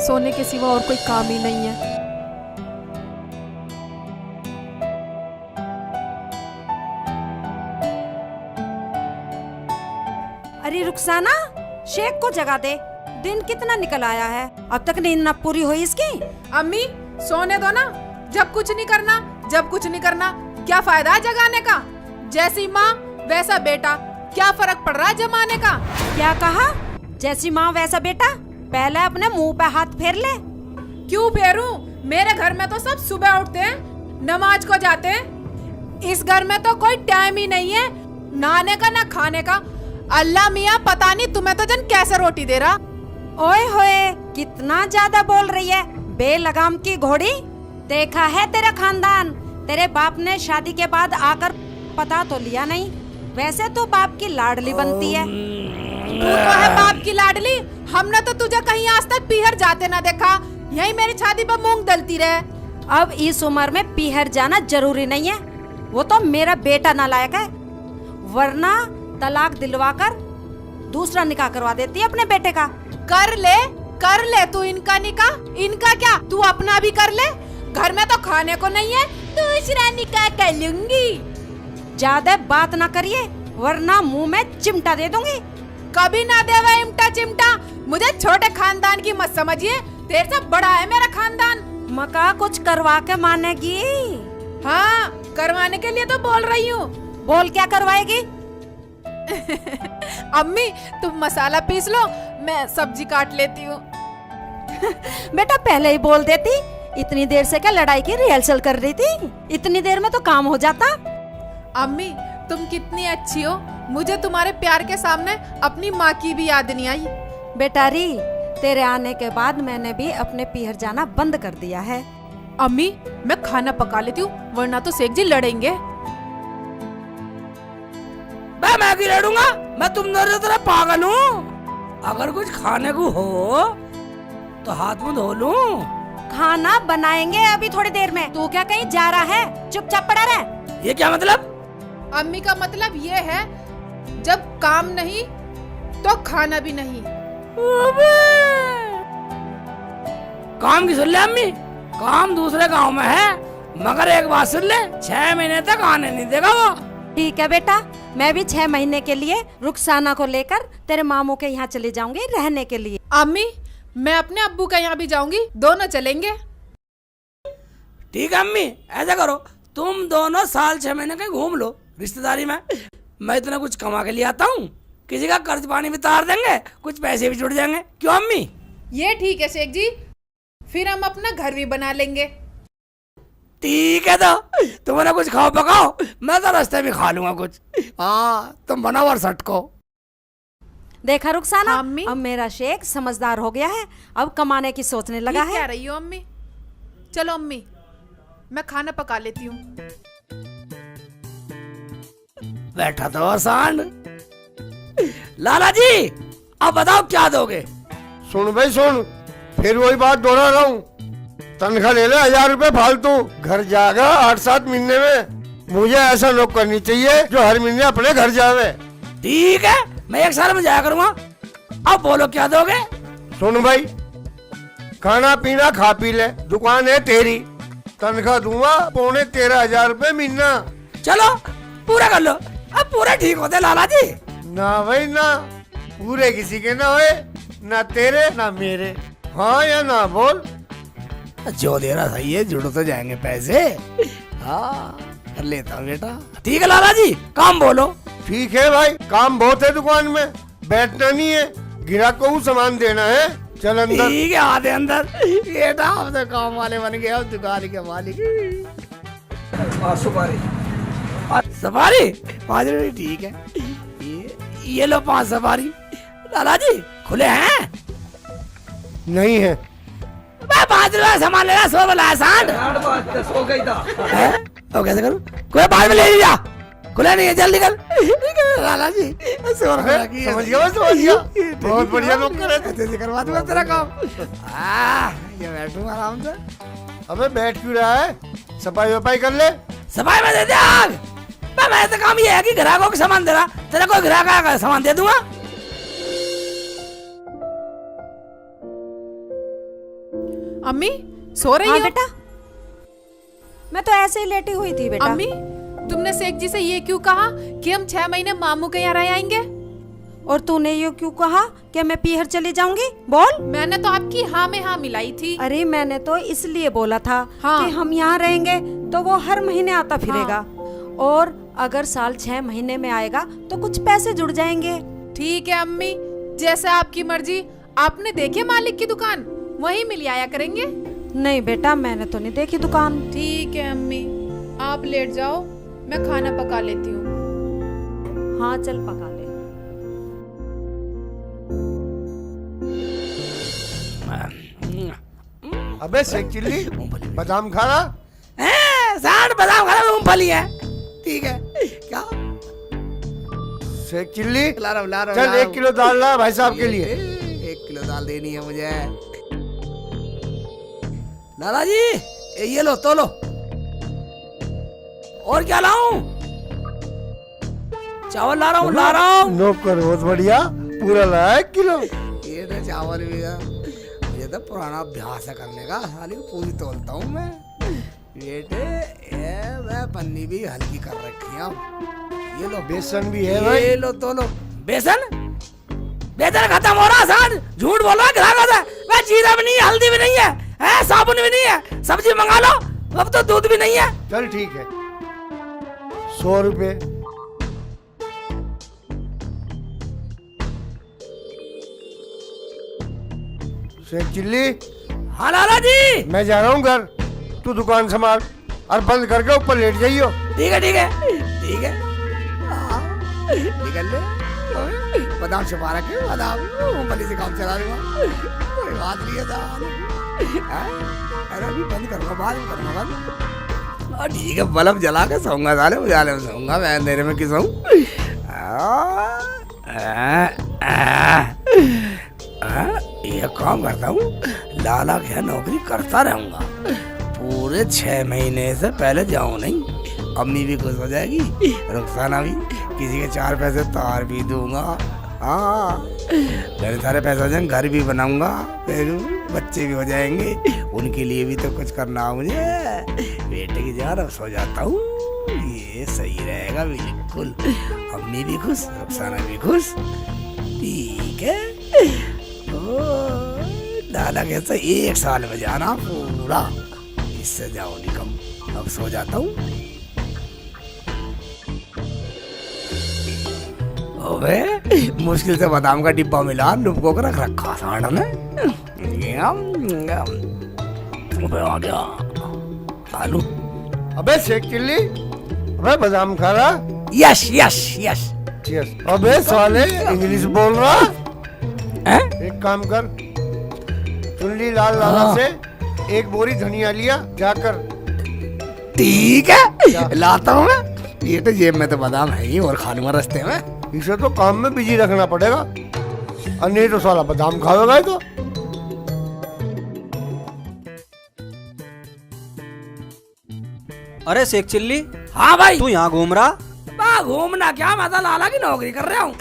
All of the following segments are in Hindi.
सोने के सिवा और कोई काम ही नहीं है। अरे रुखसाना, शेख को जगा दे। दिन कितना निकल आया है, अब तक नींद न पूरी हुई इसकी। अम्मी सोने दो ना, जब कुछ नहीं करना क्या फायदा है जगाने का। जैसी माँ वैसा बेटा, क्या फर्क पड़ रहा है जमाने का। क्या कहा? जैसी माँ वैसा बेटा? पहले अपने मुंह पे हाथ फेर ले। क्यों फेरूं? मेरे घर में तो सब सुबह उठते हैं, नमाज को जाते हैं। इस घर में तो कोई टाइम ही नहीं है नहाने का ना खाने का। अल्लाह मियाँ पता नहीं तुम्हें तो जन कैसे रोटी दे रहा। ओए होए, कितना ज्यादा बोल रही है बेलगाम की घोड़ी। देखा है तेरा खानदान, तेरे बाप ने शादी के बाद आकर पता तो लिया नहीं। वैसे तो बाप की लाडली बनती है। तू तो है बाप की लाडली। हमने तो तुझे कहीं आज तक पीहर जाते ना देखा, यही मेरी शादी पर मूंग दलती रहे। अब इस उम्र में पीहर जाना जरूरी नहीं है, वो तो मेरा बेटा नालायक है, वरना तलाक दिलवाकर दूसरा निकाह करवा देती है अपने बेटे का। कर ले तू इनका निकाह। इनका क्या, तू अपना भी कर ले। घर में तो खाने को नहीं है, दूसरा निकाह कर लूंगी। ज्यादा बात ना करिए, वरना मुंह में चिमटा दे दूंगी। कभी ना देवा इमटा चिमटा। मुझे छोटे खानदान की मत समझिए, तेरे से बड़ा है मेरा खानदान। मका कुछ करवा के मानेगी? हाँ, करवाने के लिए तो बोल रही हूँ। बोल क्या करवाएगी? अम्मी तुम मसाला पीस लो, मैं सब्जी काट लेती हूँ। बेटा पहले ही बोल देती, इतनी देर से क्या लड़ाई की रिहर्सल कर रही थी? इतनी देर में तो काम हो जाता। अम्मी तुम कितनी अच्छी हो, मुझे तुम्हारे प्यार के सामने अपनी माँ की भी याद नहीं आई। बेटा री, तेरे आने के बाद मैंने भी अपने पीहर जाना बंद कर दिया है। अम्मी मैं खाना पका लेती हूँ, वरना तो शेख जी लड़ेंगे। मैं भी लड़ूंगा? मैं तुम दोनों तरह पागल हूँ। अगर कुछ खाने को हो तो हाथ मुंह धो लूं। खाना बनाएंगे अभी थोड़ी देर में। तू क्या कहीं जा रहा है? चुपचाप पड़ा रह। ये क्या मतलब? अम्मी का मतलब ये है, जब काम नहीं तो खाना भी नहीं। काम की सुन ले अम्मी, काम दूसरे गांव में है, मगर एक बात सुन ले, 6 महीने तक आने नहीं देगा वो। ठीक है बेटा, मैं भी 6 महीने के लिए रुखसाना को लेकर तेरे मामू के यहाँ चली जाऊंगी रहने के लिए। अम्मी मैं अपने अब्बू के यहाँ भी जाऊंगी, दोनों चलेंगे। ठीक है अम्मी, ऐसा करो, तुम दोनों साल 6 महीने कहीं घूम लो रिश्तेदारी में। मैं इतना कुछ कमा के लिए आता हूँ, किसी का कर्ज पानी भी तार देंगे, कुछ पैसे भी जुड़ जाएंगे। क्यों अम्मी? ये ठीक है शेख जी, फिर हम अपना घर भी बना लेंगे। ठीक है, तो तुम ना कुछ खाओ पकाओ, मैं तो रास्ते में खा लूंगा कुछ। हाँ तुम बनाओ और सटको। देखा रुखसाना, हाँ, अम्मी? अब मेरा शेख समझदार हो गया है, अब कमाने की सोचने लगा है। कह रही हो अम्मी? चलो अम्मी मैं खाना पका लेती हूँ। बैठा तो सांड। लाला जी अब बताओ क्या दोगे? सुन भाई सुन, फिर वही बात दोहरा रहा हूँ। तनख्वाह ले ले 1000 रुपए फालतू, घर जाएगा 8-7 महीने में। मुझे ऐसा लोग करनी चाहिए जो हर महीने अपने घर जावे। ठीक है, मैं 1 साल में जाया करूंगा। अब बोलो क्या दोगे? सुन भाई, खाना पीना खा पी ले, दुकान है तेरी, तनख्वाह दूंगा 13,500 रुपए महीना। चलो पूरा कर लो। अब पूरे ठीक होते लाला जी? ना भाई ना, पूरे किसी के ना होए, ना तेरे ना मेरे। हाँ या ना बोल। जो दे रहा सही है, जुड़ तो जाएंगे पैसे। हाँ कर लेता हूँ बेटा। ठीक है लाला जी, काम बोलो। ठीक है भाई, काम बहुत है दुकान में, बैठना नहीं है, ग्राहक को सामान देना है। चल अंदर। ठीक है, आधे अंदर। बेटा अब तो काम वाले बन गए, अब दुकान के मालिक। सुपारी 5 रुपए? ठीक है, ये लो 5 सुपारी। लाला जी खुले हैं? नहीं है। 5 रुपए सामान लेना, 100 बोला है। 60 तो कैसे करूं? कोई बाद में ले लीजिए, खुला नहीं है, जल्दी कर। लाला जी समझ गया। बहुत बढ़िया लोग करे, करवा दूंगा तेरा काम। ये बैठूंगा आराम से। अबे बैठ क्यों रहा है, सफाई वफाई कर ले। सफाई में दे दे आग। मैं तो काम ये है कि ग्राहकों को सामान दे रहा, तेरा कोई ग्राहक आएगा सामान दे दूंगा। अम्मी सो रही हाँ हो? बेटा, मैं तो ऐसे ही लेटी हुई थी बेटा। अम्मी तुमने शेख जी से ये क्यों कहा कि हम 6 महीने मामू के यहाँ रह आएंगे? और तूने ये क्यों कहा कि मैं पीहर चली जाऊंगी? बोल। मैंने तो आपकी हाँ में हाँ मिलाई थी। अरे मैंने तो इसलिए बोला था हाँ। कि हम यहाँ रहेंगे तो वो हर महीने आता फिरेगा, और अगर साल 6 महीने में आएगा तो कुछ पैसे जुड़ जाएंगे। ठीक है अम्मी, जैसे आपकी मर्जी। आपने देखे मालिक की दुकान, वहीं मिल आया करेंगे। नहीं बेटा, मैंने तो नहीं देखी दुकान। ठीक है अम्मी, आप लेट जाओ, मैं खाना पका लेती हूँ। हाँ चल पका ले। अबे शेख चिल्ली, बादाम खा रहा? साठ बादाम खा रहा, मूंगफली है। ठीक है क्या शेख चिल्ली, ला रहा हूँ, चल 1 किलो दाल ला भाई साहब के लिए। 1 किलो दाल देनी है मुझे। लाला जी ये लो तो लो। और क्या लाऊं? चावल ला रहा हूँ। नौकर बहुत बढ़िया, पूरा लाया 1 किलो। ये तो चावल भी है, मुझे तो पुराना अभ्यास है करने का, साली पूरी तोलता हूँ मैं। बेटे ये मैं पन्नी भी हल्की कर रखी है। ये लो बेसन भी है भाई। ये लो तो लो। बेसन खत्म हो रहा सर, झूठ बोल रहा ग्राहक है। मैं जीरा भी नहीं है, हल्दी भी नहीं है, साबुन भी नहीं है, सब्जी मंगा लो, अब तो दूध भी नहीं है। चल ठीक है, 100 रुपए। शेख चिल्ली, हाँ लाला जी। मैं जा रहा हूँ घर, तू दुकान संभाल और बंद करके ऊपर लेट जाइयो। ठीक है निकल ले। बादाम छुपा रखे, बादाम मूंगफली से काम चला लूंगा, कोई बात नहीं है साहब। अरे अभी बंद करूंगा, बाद में करूंगा बंद। और ठीक है, बल्ब जला के सोऊंगा साले, उजाले में सोऊंगा मैं, अंधेरे में क्यों सोऊं? ये काम करता हूँ, लाला के यहाँ नौकरी करता रहूंगा, पूरे 6 महीने से पहले जाऊं नहीं। अम्मी भी खुश हो जाएगी, रुखसाना भी, किसी के 4 पैसे तार भी दूंगा। हाँ मेरे सारे पैसे हो जाएंगे, घर भी बनाऊंगा, फिर बच्चे भी हो जाएंगे, उनके लिए भी तो कुछ करना है मुझे। बेटे की जान अब सो जाता हूँ, ये सही रहेगा बिल्कुल। अम्मी भी खुश, रुखसाना भी खुश। ठीक है, लाला कैसे 1 साल में जाना पूरा, इससे जाओ निकम। अब सो जाता हूँ। अबे मुश्किल से बादाम का डिब्बा मिला, लुपको कर रख रखा सांड ने। अबे आ गया आलू। अबे शेख चिल्ली, अबे बादाम खा रहा? Yes yes yes. अबे साले इंग्लिश बोल रहा? हैं? एक काम कर, चुनली लाल लाला से 1 बोरी धनिया लिया जाकर। ठीक है लाता हूँ मैं। ये तो जेब में तो बादाम है ही, और खा लूंगा रास्ते में। इसे तो काम में बिजी रखना पड़ेगा, और नहीं तो साला बादाम खाएगा। तो अरे शेख चिल्ली, हाँ भाई। तू यहाँ घूम रहा? घूमना क्या, मैं तो लाला की नौकरी कर रहा हूँ।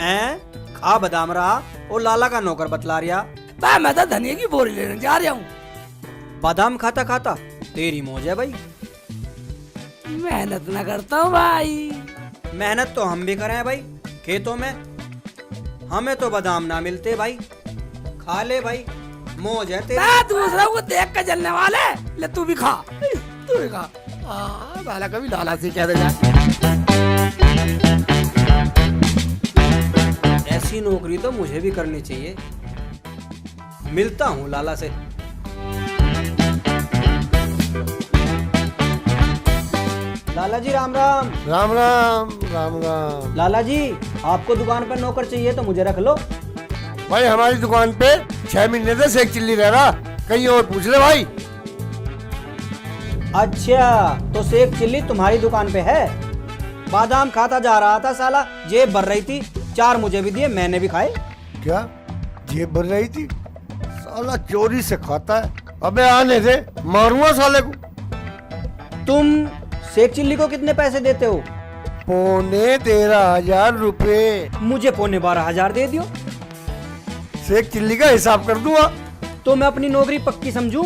खा बादाम रहा और लाला का नौकर बतला रिया। मैं तो धनिया की बोरी लेने जा रहा हूँ। बादाम खाता खाता तेरी मौज है भाई। मेहनत ना करता हूँ भाई। मेहनत तो हम भी करें हैं भाई, खेतों में हमें तो बादाम ना मिलते भाई। खा ले भाई, मौज है तेरी। दूसरा को देख कर जलने वाले, ले तू भी खा, तू भी खा। लाला कभी लाला से कह देगा। ऐसी नौकरी तो मुझे भी करनी चाहिए। मिलता हूँ लाला से। लाला जी राम राम। राम राम राम राम। लाला जी आपको दुकान पर नौकर चाहिए तो मुझे रख लो। भाई हमारी दुकान पे 6 महीने से शेख चिल्ली रह रहा, कहीं और पूछ ले भाई। अच्छा तो शेख चिल्ली तुम्हारी दुकान पे है? बादाम खाता जा रहा था साला, जेब भर रही थी, 4 मुझे भी दिए, मैंने भी खाए। क्या जेब भर रही थी? साला चोरी से खाता है। अबे आने दे, मारूंगा साले को। तुम शेख चिल्ली को कितने पैसे देते हो? 13,500 रुपए। मुझे 12,500 दे दियो। शेख चिल्ली का हिसाब कर दूंगा। तो मैं अपनी नौकरी पक्की समझूं?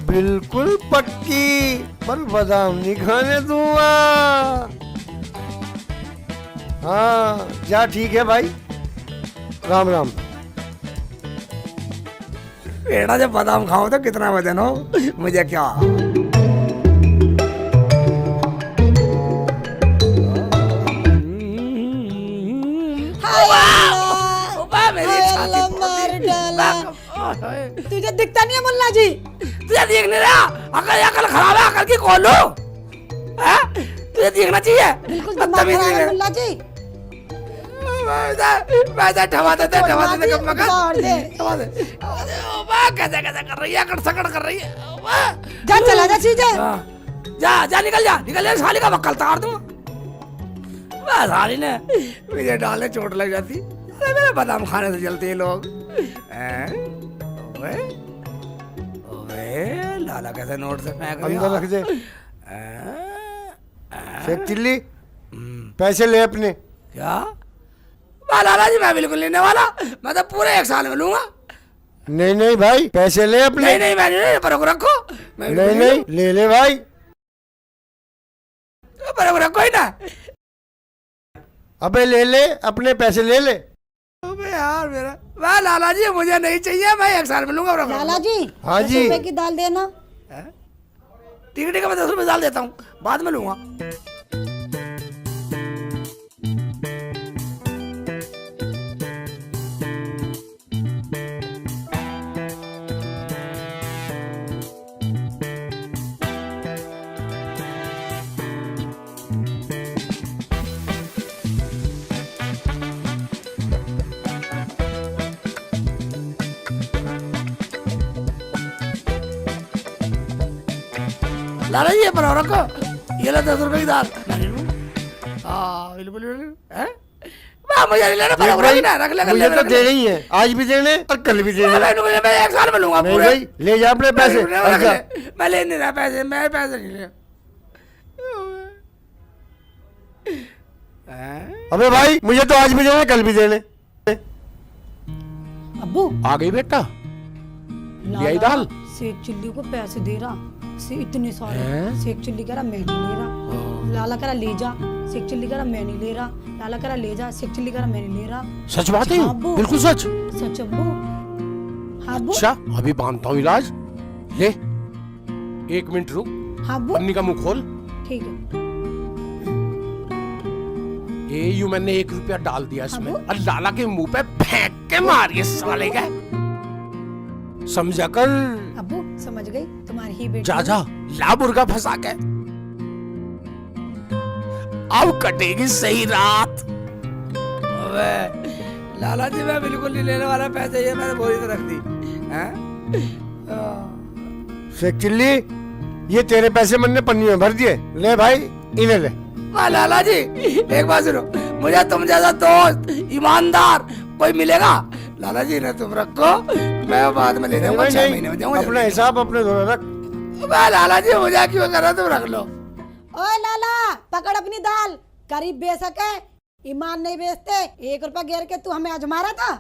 बिल्कुल पक्की, पर बादाम नहीं खाने दूंगा। हाँ जा ठीक है भाई, राम राम। बेटा जब बादाम खाओ तो कितना वजन हो मुझे क्या। मेरी छाती मार डाला। ओए, तुझे दिखता नहीं है मुल्ला जी? तुझे देख नहीं रहा? अकल खराब है, अकल की खोलो। तुझे देखना चाहिए। बिल्कुल दिमाग खराब है मुल्ला जी। वैसे ठवा देते कब मगर छोड़ दे। ठवा दे। कैसे कैसे कर रही है, सकड़ कर रही है। जा चला जा सीधे। जा निकल जा साली का बक्कल तार दूं। साली ने मुझे डाले चोट लग जाती। अरे मेरे बादाम खाने से जलते हैं लोग। ओए ओए लाला कैसे नोट से फेंक रही अंदर रख दे। शेख चिल्ली पैसे ले अपने। क्या लाला जी, मैं बिल्कुल लेने वाला, मैं तो पूरे 1 साल में लूंगा। नहीं नहीं भाई पैसे ले अपने। नहीं मैं नहीं, पर रखो। नहीं ले भाई, पर रखो ही ना। अबे ले अपने पैसे ले। अबे यार मेरा वाह लाला जी, मुझे नहीं चाहिए, मैं 1 साल में लूंगा। लाला जी हाँ जी। 10 रुपए की दाल देना। ठीक है मैं 10 रुपए डाल देता हूँ, बाद में लूंगा। लाला जी ये पर रखो, ये लो 10 रुपए की दाल। हाँ बिल्कुल है, मुझे नहीं लेना, पर रख ना, रख ले। मुझे तो देने ही है, आज भी देने और कल भी देने। मैं 1 साल में लूंगा नहीं पूरे। भाई ले जा अपने पैसे। मैं ले नहीं रहा पैसे, मैं पैसे नहीं ले। अबे भाई मुझे तो आज भी देने कल भी देने। अब्बू आ गई बेटा, ले आई दाल। शेख चिल्ली को पैसे दे रहा से इतने सारे। शेख चिल्ली कह रहा मैं नहीं ले रहा। लाला कह रहा ले जा। शेख चिल्ली कह रहा मैं नहीं ले रहा। लाला कह रहा ले जा। शेख चिल्ली कह रहा मैं नहीं ले रहा। सच बात है, हाँ, अब्बू। बिल्कुल सच। सच अब्बू। हाँ अब्बू। अच्छा अभी बांधता हूँ इलाज। ले 1 मिनट रुक, हाँ अब्बू पन्नी का मुंह खोल। ठीक है। ये यूं मैंने 1 रुपया डाल दिया इसमें, अब्बू। और लाला के मुंह पे फेंक के मारिए साले का। समझा कर। अब्बू समझ गई, तुम्हारी ही बेटी। जा ला मुर्गा फंसा के। अब कटेगी सही रात। अबे लाला जी मैं बिल्कुल नहीं लेने वाला पैसे, ये मैंने बोरी तो रख दी। शेख चिल्ली ये तेरे पैसे मैंने पन्नी में भर दिए, ले भाई इन्हें ले। लाला जी एक बात सुनो, मुझे तुम जैसा दोस्त ईमानदार कोई मिलेगा? लाला जी ने तुम रखो, मैं बाद में ले जाऊंगा, 6 महीने में जाऊंगा। अपना हिसाब अपने धोने रख। लाला जी मुझे क्यों कर रहा, तुम रख लो। ओए लाला पकड़ अपनी दाल, करीब बेच सके, ईमान नहीं बेचते। 1 रुपया गिर के तू हमें आजमा रहा था।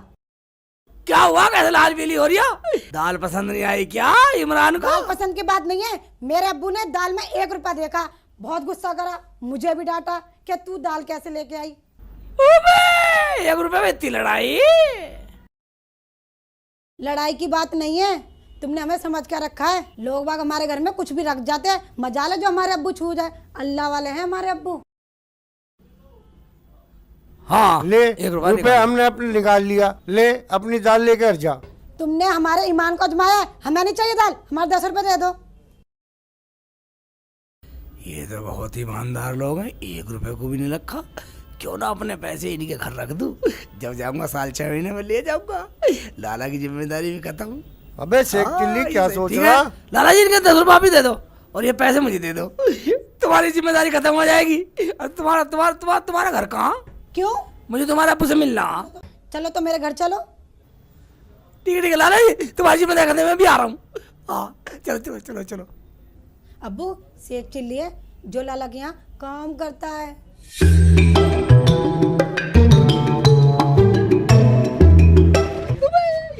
क्या हुआ, कैसे लाल पीली हो रही है? दाल पसंद नहीं आई क्या इमरान को? दाल पसंद की बात नहीं है, मेरे अब्बू ने दाल में 1 रुपया देखा, बहुत गुस्सा करा, मुझे भी डांटा कि तू दाल कैसे लेके आई। 1 रुपए में इतनी लड़ाई? लड़ाई की बात नहीं है, तुमने हमें समझ कर रखा है। लोग बाग हमारे घर में कुछ भी रख जाते हैं, मजा ले जो हमारे अब्बू छू जाए। अल्लाह वाले हैं हमारे अब्बू। हाँ ले 1 रुपया रुपए हमने अपने निकाल लिया, ले अपनी दाल लेकर जा। तुमने हमारे ईमान को आजमाया है, हमें नहीं चाहिए दाल, हमारे 10 रुपए दे दो। ये तो बहुत ईमानदार लोग हैं, 1 रुपए को भी नहीं रखा। क्यों ना अपने पैसे इन्हीं के घर रख दूं, जब जाऊंगा साल 6 महीने में ले जाऊंगा, लाला की जिम्मेदारी भी खत्म। अबे शेख चिल्ली क्या सोच रहा? लाला जी इनके 10 रुपया भी दे दो और ये पैसे मुझे दे दो, तुम्हारी जिम्मेदारी खत्म हो जाएगी। और तुम्हारा घर कहाँ? क्यों? मुझे तुम्हारे अब्बू से मिलना। चलो तो मेरे घर चलो। ठीक है लाला जी, तुम्हारी जिम्मेदारी खत्म, मैं भी आ रहा हूँ। हाँ चलो। अब्बू शेख चिल्ली है जो लाला के यहाँ काम करता है।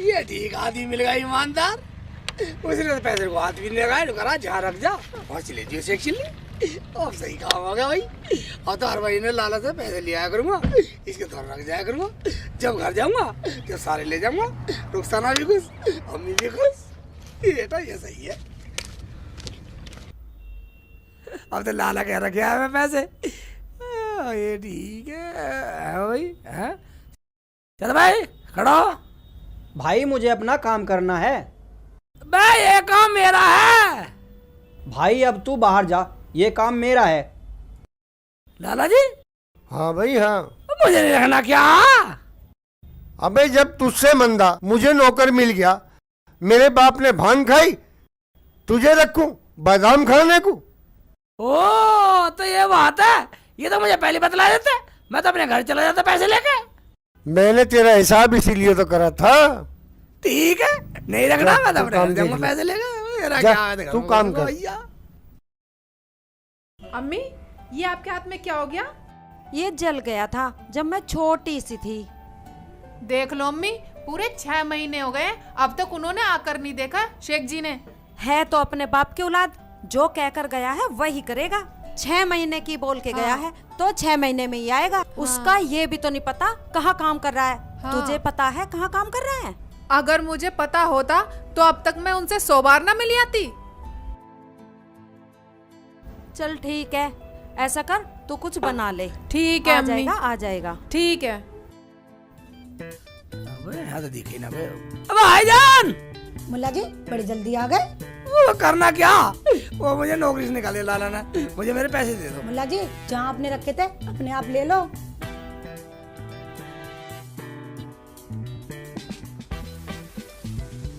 ये ठीक आदमी मिल गया ईमानदार। उसने तो पैसे को हाथ भी नहीं लगाया, करा जहाँ रख जा और चले जियो शेख चिल्ली। अब सही काम हो गया भाई। और तो हर महीने लाला से पैसे लिया करूँगा, इसके थोड़ा रख जाया करूँगा। जब घर जाऊँगा जब सारे ले जाऊँगा, रुखसाना भी खुश, अम्मी भी खुश। बेटा ये सही है। अब तो लाला कह रखे है मैं पैसे। ये ठीक है भाई। है चल भाई खड़ा हो। भाई मुझे अपना काम करना है। भाई ये काम मेरा है। भाई अब तू बाहर जा, ये काम मेरा है। लाला जी हाँ भाई हाँ। मुझे नहीं रखना क्या? अबे जब तुझसे मंदा मुझे नौकर मिल गया, मेरे बाप ने भान खाई, तुझे रखूं बादाम खाने को? ओ तो ये बात है। ये तो मुझे पहले बतला देते, मैं तो अपने घर चला जाता पैसे लेके। मैंने तेरा हिसाब इसीलिए तो करा था। ठीक है नहीं रखना, जा, मैं तो तू अपने काम घर जाऊंगा देख ले। पैसे लेके। मेरा जा, क्या है, तू काम कर। भैया अम्मी ये आपके हाथ में क्या हो गया? ये जल गया था जब मैं छोटी सी थी। देख लो अम्मी, पूरे 6 महीने हो गए, अब तक उन्होंने आकर नहीं देखा शेख जी ने। है तो अपने बाप की औलाद, जो कहकर गया है वही करेगा। 6 महीने की बोल के गया है तो 6 महीने में ही आएगा। उसका ये भी तो नहीं पता कहाँ काम कर रहा है। तुझे पता है कहाँ काम कर रहा है? अगर मुझे पता होता तो अब तक मैं उनसे 100 बार ना मिली आती। चल ठीक है, ऐसा कर तू कुछ बना ले। ठीक है आ अम्मी, जाएगा आ जाएगा। ठीक है। अबे यहाँ तो दिखे ना बे। अब भाईजान मुल्ला जी बड़ी जल्दी आ गए। वो करना क्या? वो मुझे नौकरी से निकाले लाला ने। मुझे मेरे पैसे दे दो। मुल्ला जी जहाँ आपने रखे थे अपने आप ले लो।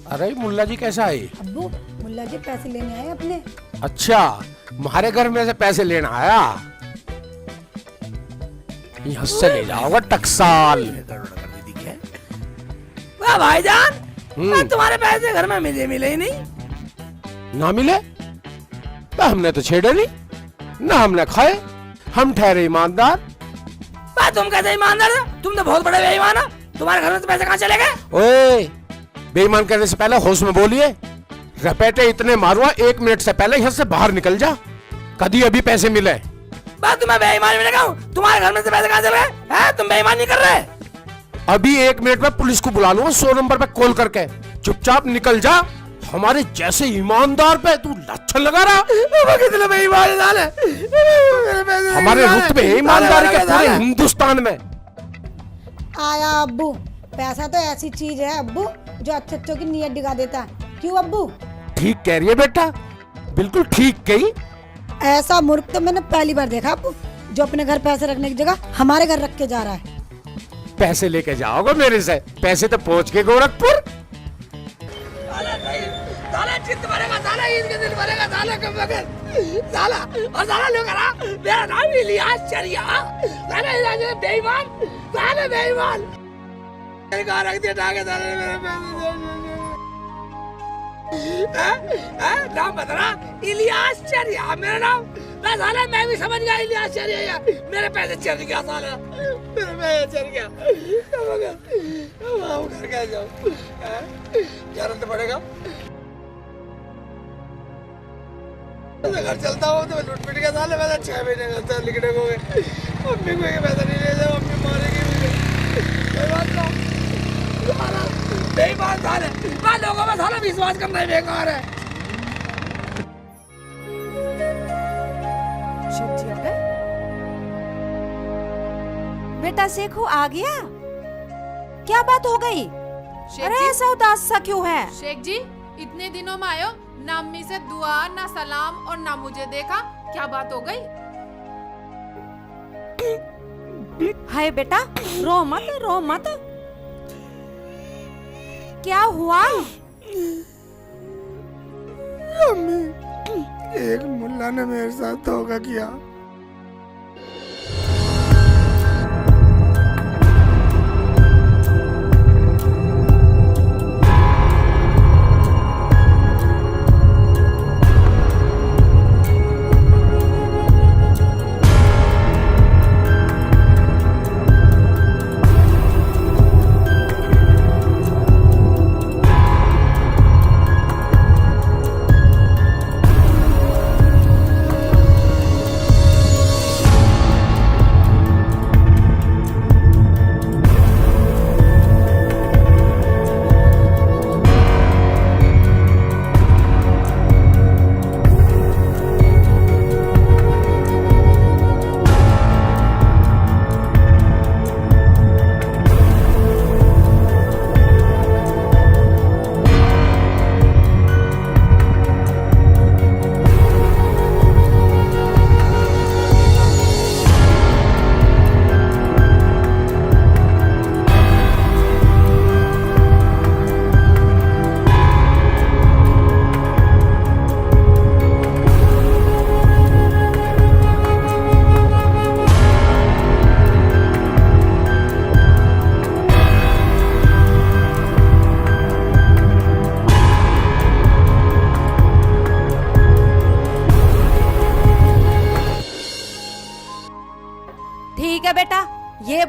अरे मुल्ला जी कैसा है? अब्बू मुल्ला जी पैसे लेने आए अपने। अच्छा तुम्हारे घर में से पैसे लेना आया? यहाँ से ले जाओगा टकसाल। वाह भाईजान, तुम्हारे पैसे घर में मिले ही नहीं। ना मिले तो हमने तो छेड़े नहीं, ना हमने खाए। हम ठहरे ईमानदार। वाह तुम कैसे ईमानदार हो? तुम तो बहुत बड़े बेईमान हो। तुम्हारे घर में से पैसे कहाँ चले गए? ओए बेईमान करने से पहले होश में बोलिए। रपेटे इतने मारूंगा, 1 मिनट से पहले यहाँ से बाहर निकल जा। कभी अभी पैसे मिले। बात तुम्हें बेईमान मिलेगा। तुम्हारे घर में से पैसे कहाँ चले गए? हैं तुम बेईमान नहीं कर रहे? अभी 1 मिनट में पुलिस को बुला लूंगा 100 नंबर पे कॉल करके। चुपचाप निकल जा। हमारे जैसे ईमानदार पे तू लच्छन लगा रहा। कितने बेईमान है? हमारे रुतबे ईमानदारी के पूरे हिंदुस्तान में। आया अब्बू, पैसा तो ऐसी चीज है अब्बू जो अच्छों की नीयत दिखा देता है। क्यों अब्बू? ठीक कह रही है बेटा, बिल्कुल ठीक कही। ऐसा मूर्ख तो मैंने पहली बार देखा अब्बू, जो अपने घर पैसे रखने की जगह हमारे घर रख के जा रहा है। पैसे लेके जाओगे मेरे से? पैसे तो पहुंच के गोरखपुर। साला चित्त भरेगा, साला इसके दिल भरेगा, साला कब बगैर साला और साला लोग रहा। मेरा नाम इलियास चरिया। साला इलियास बेईमान, साला बेईमान। मेरे घर रख दिया डाके, साले ने मेरे पैसे नाम बता इलियास चरिया मेरा नाम। ना साला मैं भी समझ गया इलियास चरिया। मेरे पैसे चल गया, साला मेरे पैसे चल गया। अब घर कैसे जाऊँ? जाना तो पड़ेगा। घर चलता हूँ तो लूट पीट के साले पैसा 6 महीने का लिखने को गए। अम्मी को पैसा नहीं ले जाओ, अम्मी मारेगी मुझे। बेईमान साले, लोगों में साला विश्वास करना ही बेकार है। शेख जी आ गए? बेटा शेखू आ गया? क्या बात हो गई? शेख अरे जी, ऐसा उदास सा क्यों है? शेख जी इतने दिनों में आयो, ना अम्मी से दुआ ना सलाम और ना मुझे देखा, क्या बात हो गई? हाय बेटा रो मत रो मत। क्या हुआ? एक मुल्ला ने मेरे साथ धोखा किया।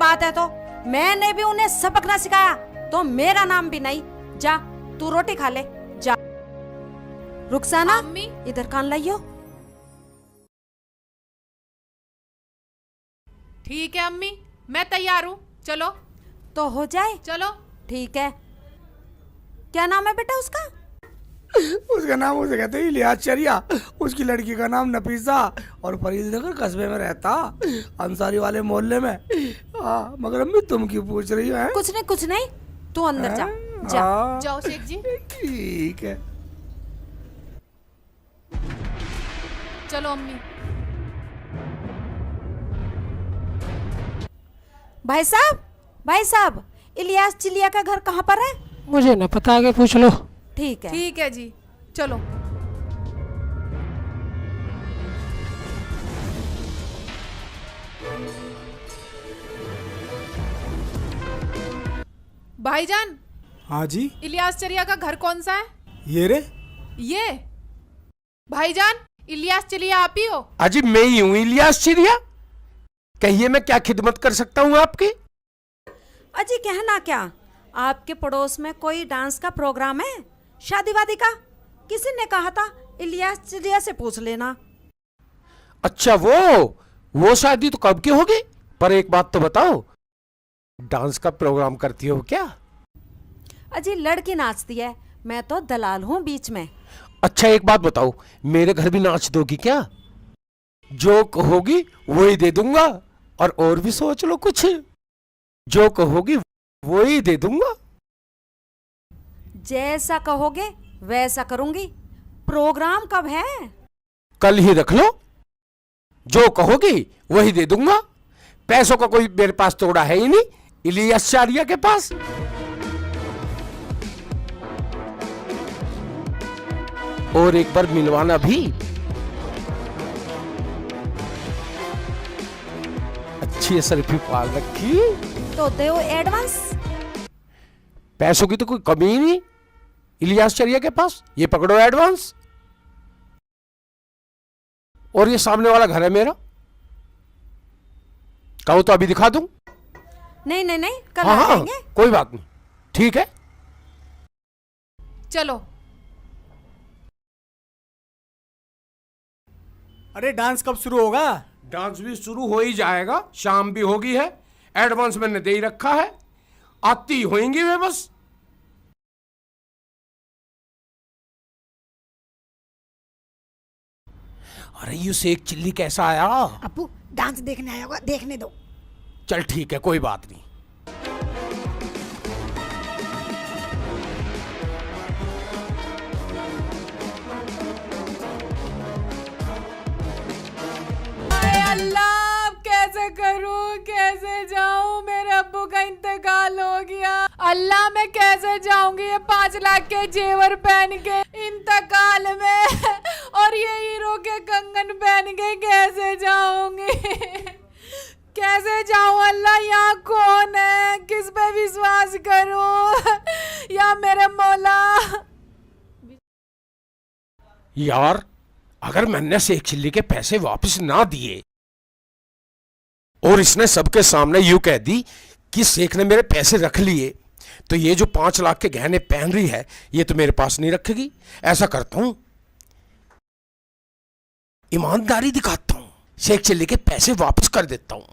बात है तो मैंने भी उन्हें सबक ना सिखाया तो मेरा नाम भी नहीं। जा तू रोटी खा ले जा। रुखसाना अम्मी। इधर कान लाइयो। ठीक है अम्मी, मैं तैयार हूँ, चलो तो हो जाए। चलो। ठीक है। क्या नाम है बेटा उसका? उसका नाम उसे कहते हैं इलियास चरिया, उसकी लड़की का नाम नफीसा और फरीदनगर कस्बे में रहता, अंसारी वाले मोहल्ले में। मगर अम्मी तुम क्यों पूछ रही हो? कुछ नहीं तू अंदर जा जा। जाओ शेख जी। ठीक है। चलो अम्मी। भाई साहब इलियास चिलिया का घर कहाँ पर है? मुझे न पता, आगे पूछ लो। ठीक है। ठीक है जी, चलो। भाईजान, हाँ जी, इलियास चरिया का घर कौन सा है? ये रे। ये भाईजान, इलियास चरिया आप ही हो? अजी मैं ही हूं इलियास चिरिया। कहिए मैं क्या खिदमत कर सकता हूं आपकी? अजी कहना क्या, आपके पड़ोस में कोई डांस का प्रोग्राम है, शादी वादी का? किसी ने कहा था इलियास चिलिया से पूछ लेना। अच्छा वो शादी तो कब की होगी? पर एक बात तो बताओ, डांस का प्रोग्राम करती हो क्या? अजी लड़की नाचती है, मैं तो दलाल हूँ बीच में। अच्छा एक बात बताओ, मेरे घर भी नाच दोगी क्या? जो कहोगी वही दे दूंगा, और भी सोच लो कुछ। जो कहोगी वही दे दूंगा। जैसा कहोगे वैसा करूंगी। प्रोग्राम कब है? कल ही रख लो, जो कहोगी वही दे दूंगा। पैसों का कोई मेरे पास तोड़ा है ही नहीं, इलियास चरिया के पास। और एक बार मिलवाना भी। अच्छी सरफी पाल रखी। तो दो एडवांस। पैसों की तो कोई कमी ही नहीं इलियास चरिया के पास। ये पकड़ो एडवांस। और ये सामने वाला घर है मेरा, कहो तो अभी दिखा दूं। नहीं कल हाँ आ हाँ जाएंगे। कोई बात नहीं, ठीक है। चलो। अरे डांस कब शुरू होगा? डांस भी शुरू हो ही जाएगा, शाम भी होगी है। एडवांस मैंने दे ही रखा है, आती होंगी वे बस। अरे यू शेख चिल्ली कैसा आया? अप्पू डांस देखने आया होगा, देखने दो। चल ठीक है, कोई बात नहीं। हाय अल्लाह, अब कैसे करूं, कैसे जाऊं? मेरे अब्बू का इंतकाल हो गया। अल्लाह मैं कैसे जाऊंगी ये 5 लाख के जेवर पहन के इंतकाल में, और ये हीरो के कंगन पहन के कैसे जाऊंगी? कैसे जाऊं अल्लाह? यहाँ कौन है? किस पे विश्वास करूं? या मेरे मौला। यार अगर मैंने शेख चिल्ली के पैसे वापस ना दिए और इसने सबके सामने यूं कह दी कि शेख ने मेरे पैसे रख लिए, तो ये जो 5 लाख के गहने पहन रही है ये तो मेरे पास नहीं रखेगी। ऐसा करता हूं, ईमानदारी दिखाता हूं, शेख चिल्ली के पैसे वापस कर देता हूं।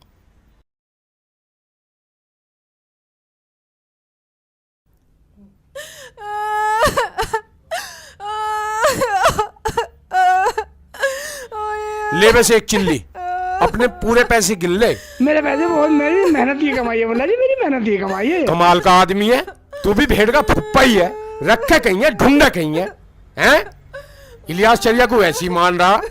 ले बस एक चिल्ली, अपने पूरे पैसे गिन ले। मेरे पैसे बहुत, मेरी मेहनत की कमाई है बोला जी, मेरी मेहनत की कमाई है। कमाल का आदमी है तू भी, भेड़ का फुप्पा ही है। रखे कहीं है, ढूंढा कहीं है, हैं? इलियास चरिया को ऐसी मान रहा।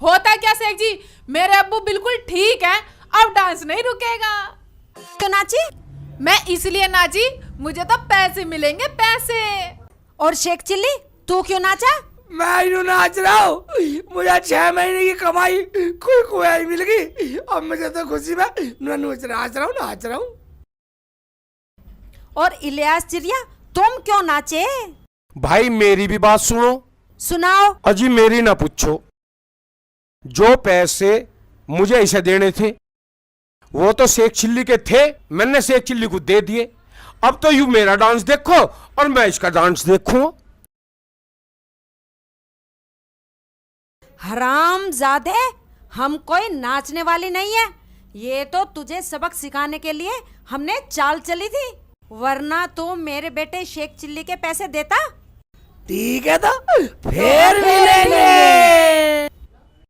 होता क्या शेख जी, मेरे अब्बू बिल्कुल ठीक है, अब डांस नहीं रुकेगा। क्यों नाची? मैं इसलिए नाची, मुझे तो पैसे मिलेंगे, पैसे। और शेख चिल्ली तू क्यों नाचा? मैं यूं नाच रहा हूँ, मुझे 6 महीने की कमाई कोई कोई मिल गई। अब मुझे तो खुशी में नाच रहा हूँ। और इलियास चिरिया तुम क्यों नाचे? भाई मेरी भी बात सुनो। सुनाओ। अजी मेरी ना पूछो, जो पैसे मुझे ऐसे देने थे वो तो शेख चिल्ली के थे, मैंने शेख चिल्ली को दे दिए। अब तो यू मेरा डांस देखो और मैं इसका डांस देखूं। हरामजादे, हम कोई नाचने वाली नहीं है। ये तो तुझे सबक सिखाने के लिए हमने चाल चली थी, वरना तो मेरे बेटे शेख चिल्ली के पैसे देता। ठीक है तो फिर मिलेंगे।